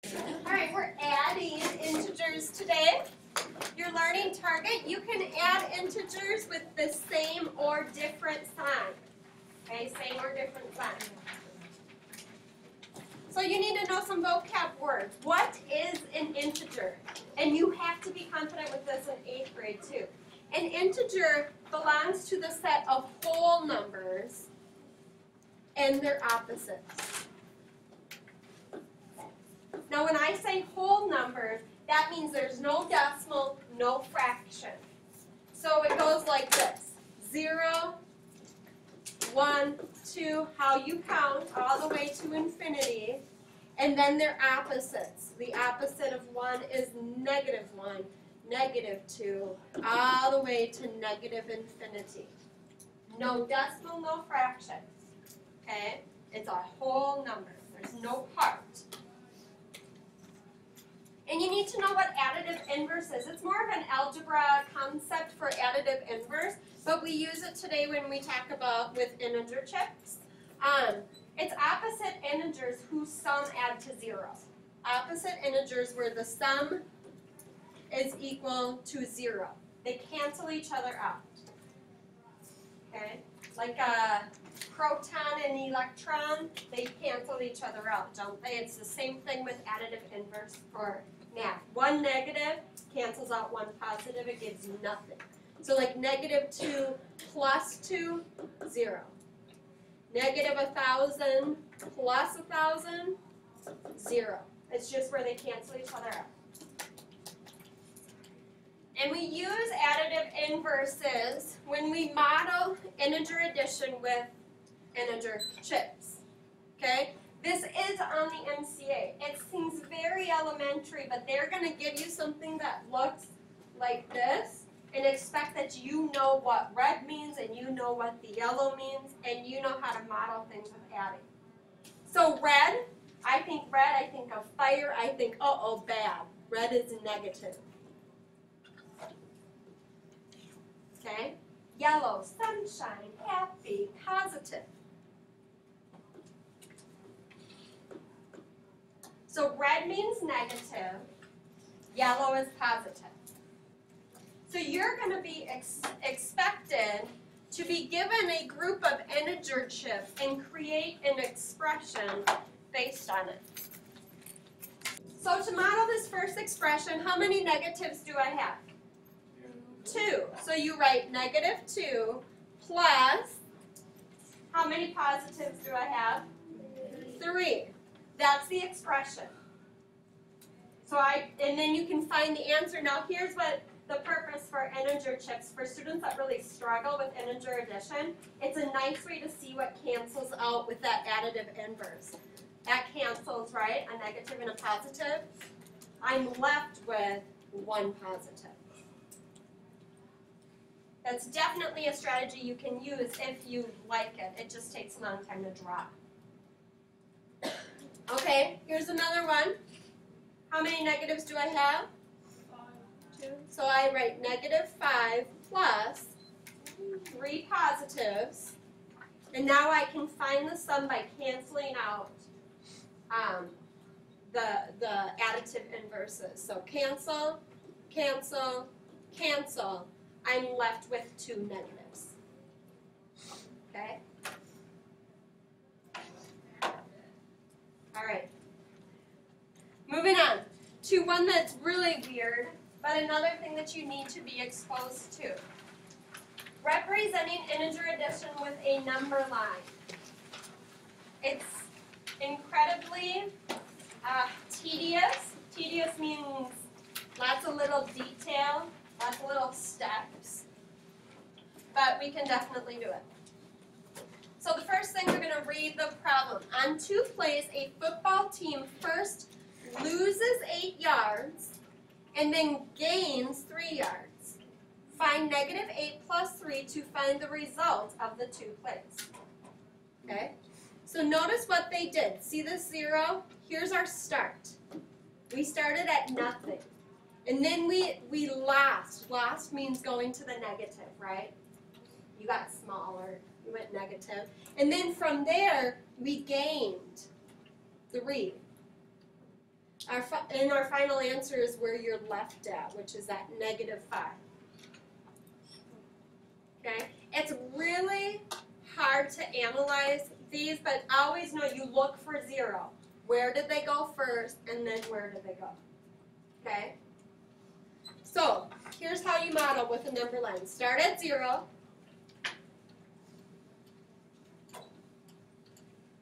Alright, we're adding integers today. Your learning target, you can add integers with the same or different sign. Okay, same or different sign. So you need to know some vocab words. What is an integer? And you have to be confident with this in 8th grade too. An integer belongs to the set of whole numbers and their opposites. Now when I say whole numbers, that means there's no decimal, no fraction. So it goes like this. 0, 1, 2, how you count, all the way to infinity. And then their opposites. The opposite of 1 is -1, -2, all the way to negative infinity. No decimal, no fraction. Okay? It's a whole number. There's no part. And you need to know what additive inverse is. It's more of an algebra concept for additive inverse, but we use it today when we talk about with integer chips. It's opposite integers whose sum add to 0. Opposite integers where the sum is equal to 0. They cancel each other out. Okay? Like a proton and electron, they cancel each other out, don't they? It's the same thing with additive inverse for math. One negative cancels out one positive, it gives you nothing. So like -2 plus 2, 0. -1,000 plus 1,000, 0. It's just where they cancel each other out. And we use additive inverses when we model integer addition with integer chips. Okay? This is on the MCA. It seems very elementary, but they're going to give you something that looks like this and expect that you know what red means and you know what the yellow means and you know how to model things with adding. So red, I think of fire, I think, uh-oh, bad. Red is negative. Okay? Yellow, sunshine, happy, positive. So red means negative, yellow is positive. So you're going to be expected to be given a group of integer chips and create an expression based on it. So to model this first expression, how many negatives do I have? 2. So you write -2 plus, how many positives do I have? 3. That's the expression. And then you can find the answer. Now here's what the purpose for integer chips, for students that really struggle with integer addition, it's a nice way to see what cancels out with that additive inverse. That cancels, right? A negative and a positive. I'm left with 1 positive. That's definitely a strategy you can use if you like it. It just takes a long time to draw. Okay, here's another one. How many negatives do I have? 2. So I write -5 plus 3 positives. And now I can find the sum by canceling out the additive inverses. So cancel, cancel, cancel. I'm left with 2 negatives. Okay? All right. Moving on to one that's really weird, but another thing that you need to be exposed to. Representing integer addition with a number line. It's incredibly tedious. Tedious means lots of little detail, lots of little steps, but we can definitely do it. So the first thing, we're going to read the problem. On 2 plays, a football team first loses 8 yards and then gains 3 yards. Find -8 plus 3 to find the result of the 2 plays. Okay? So notice what they did. See this 0? Here's our start. We started at nothing. And then we lost. Lost means going to the negative, right? You got smaller. You went negative. And then from there, we gained 3. And our final answer is where you're left at, which is at -5. Okay? It's really hard to analyze these, but always know you look for 0. Where did they go first, and then where did they go? Okay? So, here's how you model with a number line. Start at 0.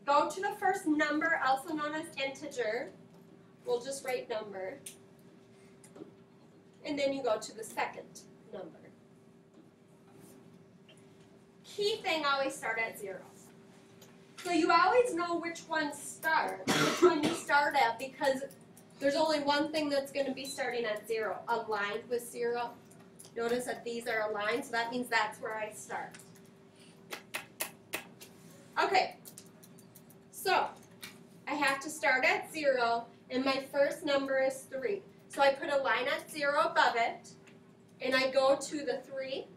Go to the first number, also known as integer. We'll just write number. And then you go to the second number. Key thing, always start at 0. So you always know which one you start at, because there's only one thing that's going to be starting at 0, aligned with 0. Notice that these are aligned, so that means that's where I start. Okay, so I have to start at 0, and my first number is 3. So I put a line at 0 above it, and I go to the 3.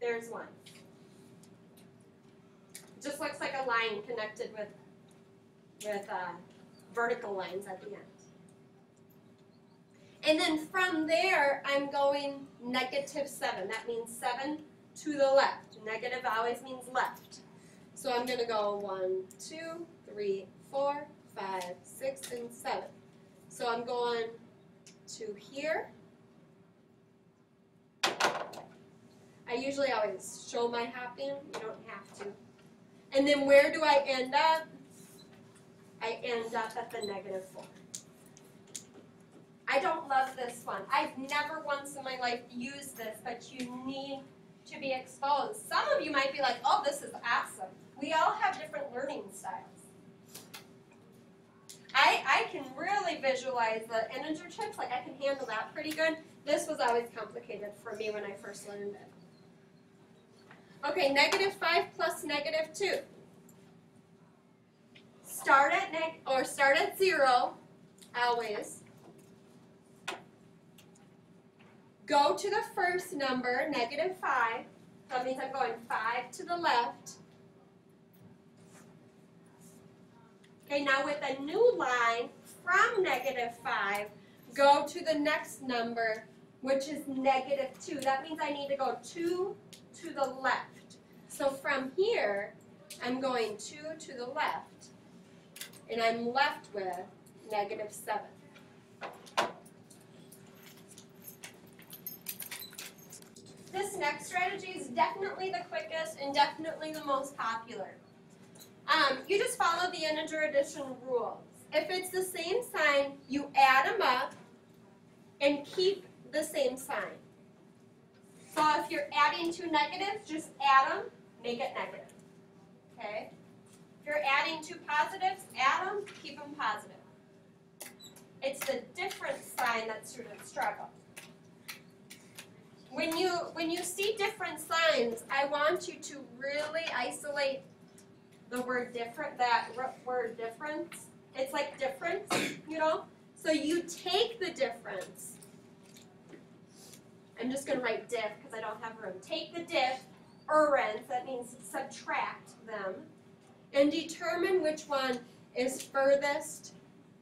There's 1. Just looks like a line connected with vertical lines at the end. And then from there, I'm going -7. That means 7 to the left. Negative always means left. So I'm going to go 1, 2, 3, 4, 5, 6, and 7. So I'm going to here. I usually always show my hopping. You don't have to. And then where do I end up? I end up at the -4. I don't love this one. I've never once in my life used this, but you need to be exposed. Some of you might be like, oh, this is awesome. We all have different learning styles. I can really visualize the integer chips, like I can handle that pretty good. This was always complicated for me when I first learned it. Okay, -5 plus -2. Start at 0, always. Go to the first number, -5. That means I'm going 5 to the left. Okay, now with a new line from -5, go to the next number, which is -2. That means I need to go 2 to the left. So from here, I'm going 2 to the left, and I'm left with -7. This next strategy is definitely the quickest and definitely the most popular. You just follow the integer addition rules. If it's the same sign, you add them up and keep the same sign. So if you're adding 2 negatives, just add them, make it negative. Okay? If you're adding 2 positives, add them, keep them positive. It's the difference sign that students struggle. When you see different signs, I want you to really isolate the word different, that word difference. It's like difference, you know? So you take the difference. I'm just going to write diff because I don't have room. Take the difference, that means subtract them, and determine which one is furthest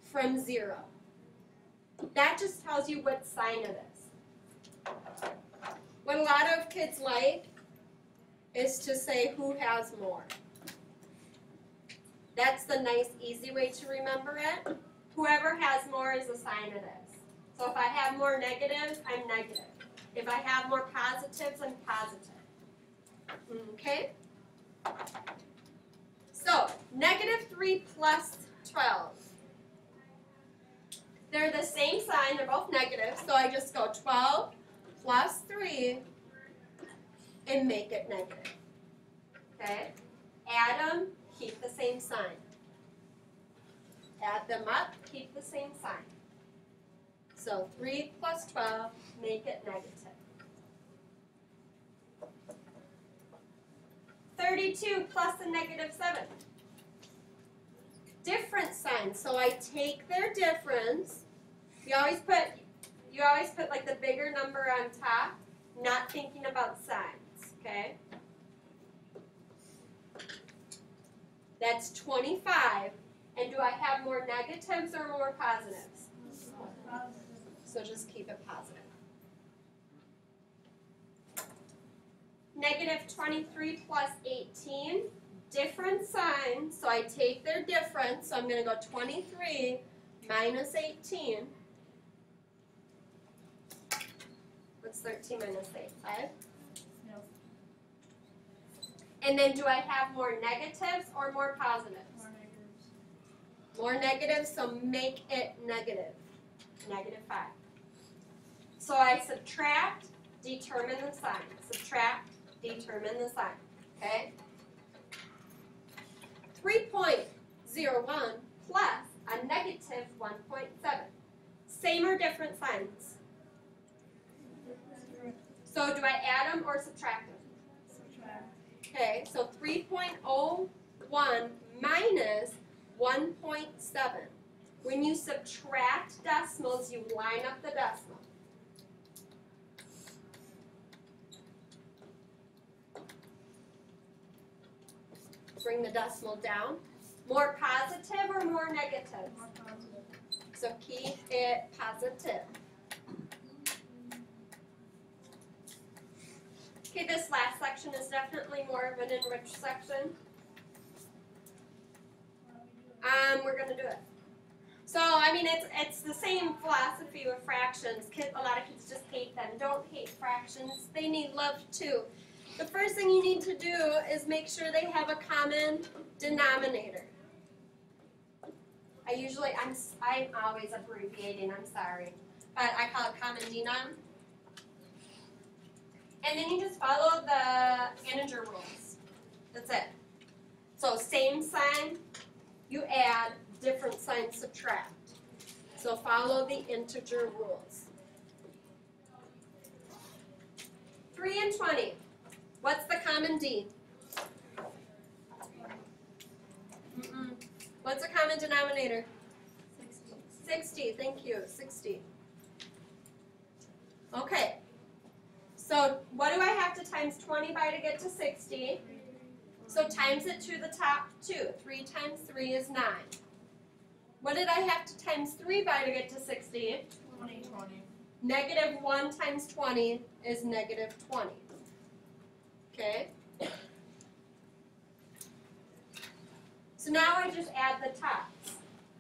from 0. That just tells you what sign it is. What a lot of kids like is to say who has more. That's the nice, easy way to remember it. Whoever has more is the sign it is. So if I have more negatives, I'm negative. If I have more positives, I'm positive. Okay? So, -3 plus 12. They're the same sign, they're both negative, so I just go 12 plus 3 and make it negative. Okay? Add them, keep the same sign. Add them up, keep the same sign. So 3 plus 12, make it negative. 32 plus a -7. Difference sign. So I take their difference. You always put like the bigger number on top, not thinking about signs, okay? That's 25. And do I have more negatives or more positives? So just keep it positive. Negative 23 plus 18, different sign, so I take their difference, so I'm going to go 23 minus 18. What's 13 minus 8? 5? No. And then do I have more negatives or more positives? More negatives. More negatives, so make it negative. Negative 5. So I subtract, determine the sign. Subtract, determine the sign. Okay? 3.01 plus a negative 1.7. Same or different signs? So do I add them or subtract them? Subtract. Okay, so 3.01 minus 1.7. When you subtract decimals, you line up the decimal. Bring the decimal down. More positive or more negative? More positive. So keep it positive. Okay, this last section is definitely more of an enriched section. We're going to do it. So, I mean, it's the same philosophy with fractions. A lot of kids just hate them. Don't hate fractions. They need love too. The first thing you need to do is make sure they have a common denominator. I'm always abbreviating, I'm sorry. But I call it common denom. And then you just follow the integer rules. That's it. So same sign, you add, different sign, subtract. So follow the integer rules. 3 and 20. What's the common D? What's the common denominator? 60. 60, thank you, 60. Okay. So what do I have to times 20 by to get to 60? So times it to the top 2. 3 times 3 is 9. What did I have to times 3 by to get to 60? 20. Negative 1 times 20 is negative 20. Okay? So now I just add the tops.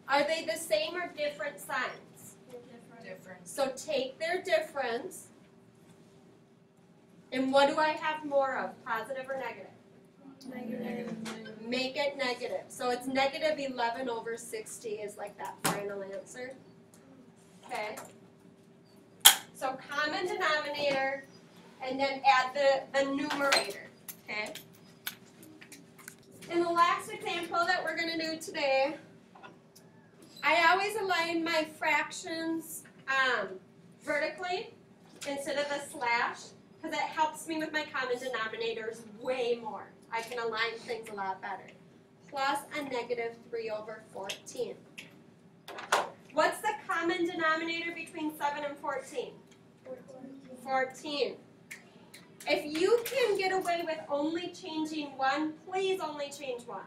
Are they the same or different signs? Different. So take their difference. And what do I have more of? Positive or negative? Negative. Make it negative. So it's negative 11 over 60 is like that final answer. Okay? So common denominator, and then add the numerator. Okay? In the last example that we're going to do today, I always align my fractions vertically instead of a slash because it helps me with my common denominators way more. I can align things a lot better. Plus a negative 3 over 14. What's the common denominator between 7 and 14? 14. If you can get away with only changing 1, please only change 1.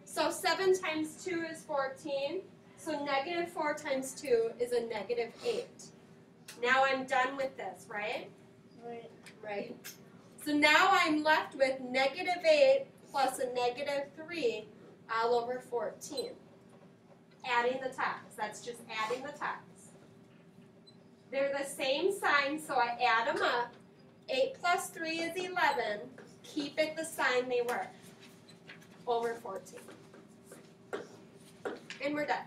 So 7 times 2 is 14. So negative 4 times 2 is a negative 8. Now I'm done with this, right? Right. So now I'm left with negative 8 plus a negative 3 all over 14. Adding the tops. That's just adding the tops. They're the same sign, so I add them up. 8 plus 3 is 11. Keep it the sign they were. Over 14. And we're done.